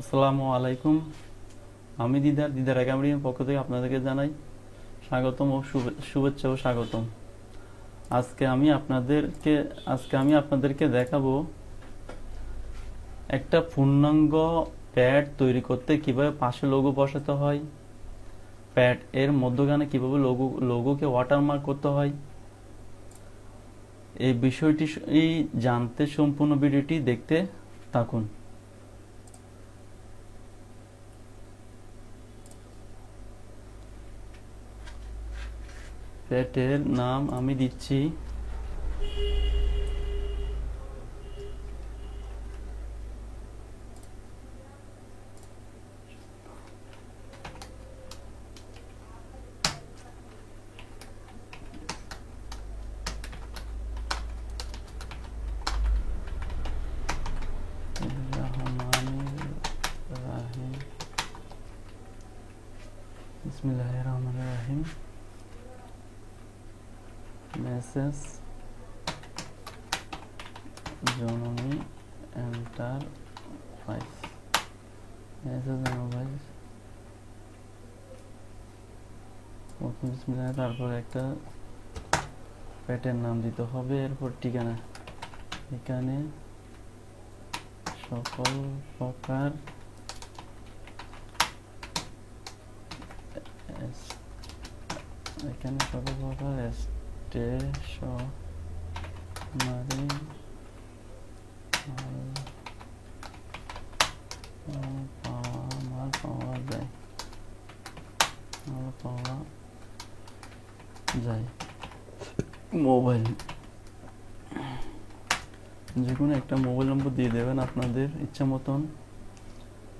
আসসালামু আলাইকুম। আমি দিদার একাডেমির পক্ষ থেকে আপনাদেরকে জানাই স্বাগতম ও শুভেচ্ছা ও স্বাগতম। আজকে আমি আপনাদেরকে দেখাবো একটা পূর্ণাঙ্গ প্যাড তৈরি করতে কিভাবে পাশে লোগো বসাতে হয়, প্যাড এর মধ্যখানে কিভাবে লোগোকে ওয়াটারমার্ক করতে হয়। এই বিষয়টি জানতে সম্পূর্ণ ভিডিওটি দেখতে থাকুন। প্যাডের নাম আমি দিচ্ছি বিসমিল্লাহির রহমানির রহিম। মেসেজ জননী এন্টারপ্রাইজ, বিসমিল্লাহ, তারপর একটা প্যাটের নাম দিতে হবে, এরপর ঠিকানা। এখানে সকল প্রকার স্টেশনারি পাওয়া যায়। মোবাইল, যে কোনো একটা মোবাইল নম্বর দিয়ে দেবেন আপনাদের ইচ্ছা মতন।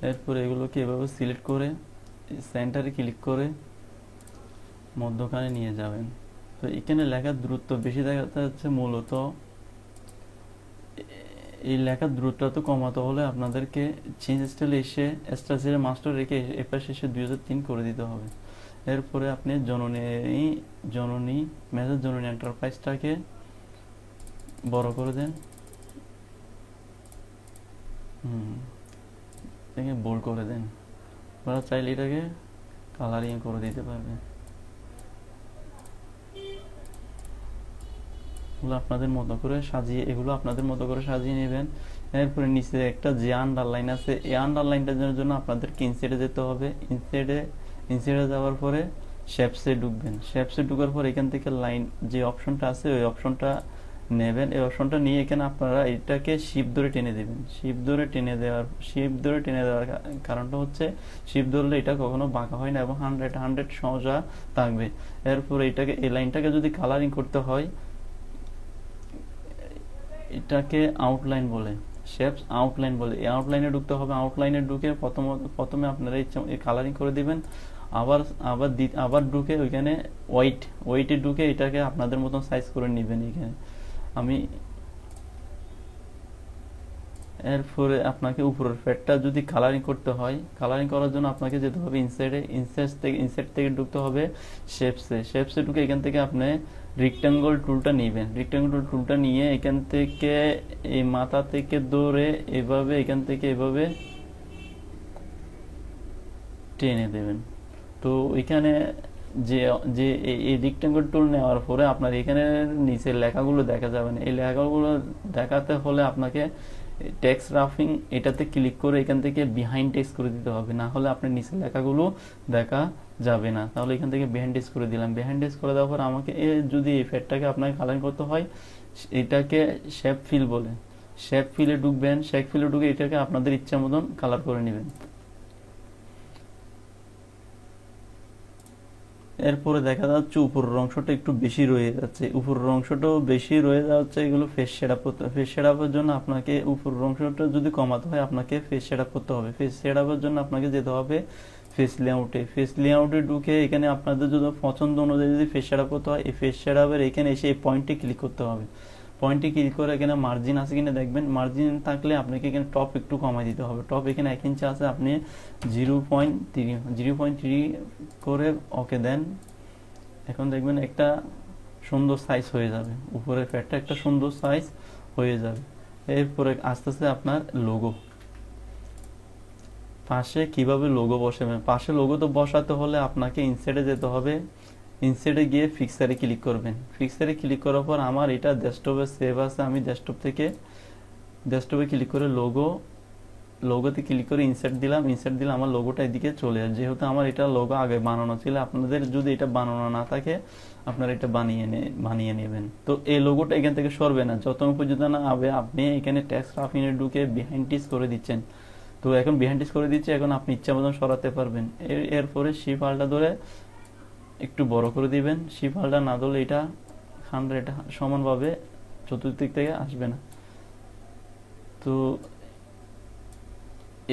এরপর এগুলোকে এভাবে সিলেক্ট করে সেন্টারে ক্লিক করে মধ্যখানে নিয়ে যাবেন। তো এখানে লেখার দূরত্ব বেশি দেখাতে হচ্ছে, মূলত এই লেখার দূরত্ব কমাতে হলে আপনাদেরকে চেঞ্জ স্টাইলে এসে স্টাইলের মাস্টার রেখে এপাশে শেষে 2003 করে দিতে হবে। এরপরে আপনি মেসেজ জননী এন্টারপ্রাইজটাকে বড় করে দেন, বোল্ড করে দেন। আপনারা চাইলে এটাকে কালারিং করে দিতে পারবেন। এগুলো আপনাদের মতো করে সাজিয়ে নেবেন। এরপরে নিচে একটা যে আন্ডারলাইন আছে, এই আন্ডারলাইনটার জন্য আপনাদেরকে ইনসাইডে যেতে হবে। ইনসাইডে যাওয়ার পরে শেপসে ঢুকবেন। শেপসে ঢুকার পর এখান থেকে লাইন যে অপশনটা আছে ওই অপশনটা নেবেন। এই অপশনটা নিয়ে এখানে আপনারা এটাকে শিপ ধরে টেনে দেবেন। শিপ ধরে টেনে দেওয়ার কারণটা হচ্ছে, শিপ ধরলে এটা কখনো বাঁকা হয় না এবং 100 সোজা থাকবে। এরপর এই লাইনটাকে যদি কালারিং করতে হয়, এটাকে আউটলাইন বলে, শেপস আউটলাইন বলে। এই আউটলাইনে ঢুকতে হবে। আউটলাইনে ঢুকে প্রথমে আপনারা কালারিং করে দিবেন। আবার ঢুকে ওইখানে ওয়েটে ঢুকে এটাকে আপনাদের মতন সাইজ করে নেবেন। এখানে এরপরে আপনাকে উপরের ফ্যাটটা যদি কালারিং করতে হয়, কালারিং করার জন্য আপনাকে যেতে হবে ইনসাইড থেকে ঢুকতে হবে শেপসে ঢুকে এখান থেকে আপনি রেক্টাঙ্গল টুলটা নেবেন। রেক্টাঙ্গল টুলটা নিয়ে এখান থেকে এই মাথা থেকে ধরে এখান থেকে এভাবে টেনে দেবেন। তো এখানে যে যে এই রেক্টাঙ্গল টুল নেওয়ার পরে আপনার এখানে নিচের লেখাগুলো দেখা যাবে না। এই লেখাগুলো দেখাতে হলে আপনাকে টেক্সট রাফিং এটাতে ক্লিক করে এখান থেকে বিহাইন্ড টেক্সট করে দিতে হবে, না হলে আপনার নিচের লেখাগুলো দেখা যাবে না। তাহলে এখান থেকে বিহাইন্ড টেক্সট করে দিলাম। বিহাইন্ড টেক্সট করে দেওয়ার পর আমাকে যদি এই ফ্যাটটাকে আপনাকে কালার করতে হয়, এটাকে শেপ ফিল বলে। শেপ ফিলে ঢুকবেন। শেপ ফিলে ঢুকে এটাকে আপনাদের ইচ্ছা মতন কালার করে নেবেন। এরপরে দেখা যাচ্ছে উপরের অংশটা একটু বেশি রয়ে যাচ্ছে, এগুলো ফেস শেডআপের জন্য আপনাকে উপরের অংশটা যদি কমাতে হয় আপনাকে ফেস শেডআপ করতে হবে। ফেস শেডআপের জন্য আপনাকে যেতে হবে ফেস লেআউটে ঢুকে এখানে আপনাদের যদি পছন্দ অনুযায়ী যদি ফেস শেডআপ করতে হয়, এই ফেস শেডআপের এখানে এসে এই পয়েন্টে ক্লিক করতে হবে। পয়েন্টে ক্লিক করে এখানে মার্জিন আছে কিনা দেখবেন। মার্জিন থাকলে আপনাকে এখানে টপ একটু কমাই দিতে হবে। টপ এখানে 1 ইঞ্চি আছে, আপনি 0.3 করে ওকে দেন। এখন দেখবেন একটা সুন্দর সাইজ হয়ে যাবে, উপরের ফ্যাটটা একটা সুন্দর সাইজ হয়ে যাবে। এরপরে আস্তে আস্তে আপনার লোগো পাশে কিভাবে লোগো বসাবেন, পাশে লোগো তো বসাতে হলে আপনাকে ইনসাইডে যেতে হবে। ইনসাইডে গিয়ে ফিক্সারে ক্লিক করবেন। ফিক্সারে ক্লিক করার পর আমার এটা ডেস্কটপে সেভ আছে, আমি ডেস্কটপে ক্লিক করে লোগোতে ক্লিক করে ইনসার্ট দিলাম। আমার লোগোটা এদিকে চলে আসে। যেহেতু আমার এটা লোগো আগে বানানো ছিল, আপনাদের যদি এটা বানানো না থাকে আপনারা এটা বানিয়ে নেবেন। তো এই লোগোটা এখান থেকে সরবে না যতক্ষণ পর্যন্ত না হবে আপনি এখানে টেক্সট রাফিনে ঢুকে বিহাইন্ড টিস করে দিচ্ছেন। তো এখন বিহাইন্ড টিস করে দিচ্ছে, এখন আপনি ইচ্ছা মতন সরাতে পারবেন। এরপরে শিপ আলটা ধরে একটু বড় করে দিবেন। শিপ আলটা না ধরলে এটা 100 সমানভাবে চতুর্দিক থেকে আসবে না। তো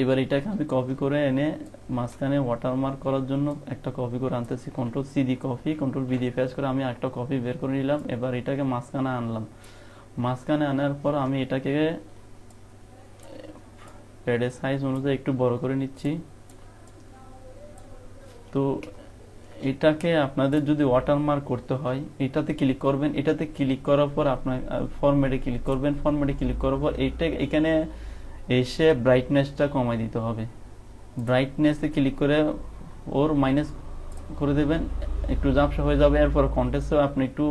এবার এটাকে আমি কপি করে এনে মাঝখানে ওয়াটারমার্ক করার জন্য একটা কপি করে আনতেছি। কন্ট্রোল সি দিয়ে কপি, কন্ট্রোল বি দিয়ে পেস্ট করে আমি একটা কপি বের করে নিলাম। এবার এটাকে মাঝখানে আনলাম। মাঝখানে আনার পর আমি এটাকে প্যাডের সাইজ অনুযায়ী একটু বড় করে নিচ্ছি। তো এটাকে আপনাদের যদি ওয়াটারমার্ক করতে হয় এটাতে ক্লিক করবেন। এটাতে ক্লিক করার পর আপনার ফরম্যাটে ক্লিক করবেন। ফরম্যাটে ক্লিক করার পর এখানে এসে ব্রাইটনেসটা কমাই দিতে হবে। ব্রাইটনেসে ক্লিক করে ওর মাইনাস করে দেবেন, একটু ঝাপসা হয়ে যাবে। এরপর কন্ট্রাস্টও আপনি একটু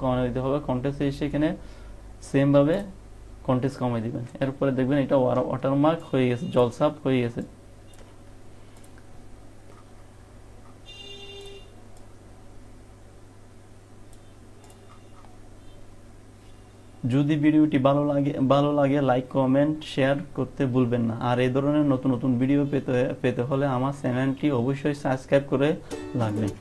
কমাই দিতে হবে। কন্ট্রাস্টে এসে এখানে সেম ভাবে কন্ট্রাস্ট কমাই দিবেন। এরপরে দেখবেন এটা ওয়াটারমার্ক হয়ে গেছে, জলছাপ হয়ে গেছে। যদি ভিডিওটি ভালো লাগে লাইক কমেন্ট শেয়ার করতে ভুলবেন না। আর এই ধরনের নতুন নতুন ভিডিও পেতে হলে আমার চ্যানেলটি অবশ্যই সাবস্ক্রাইব করে রাখবেন।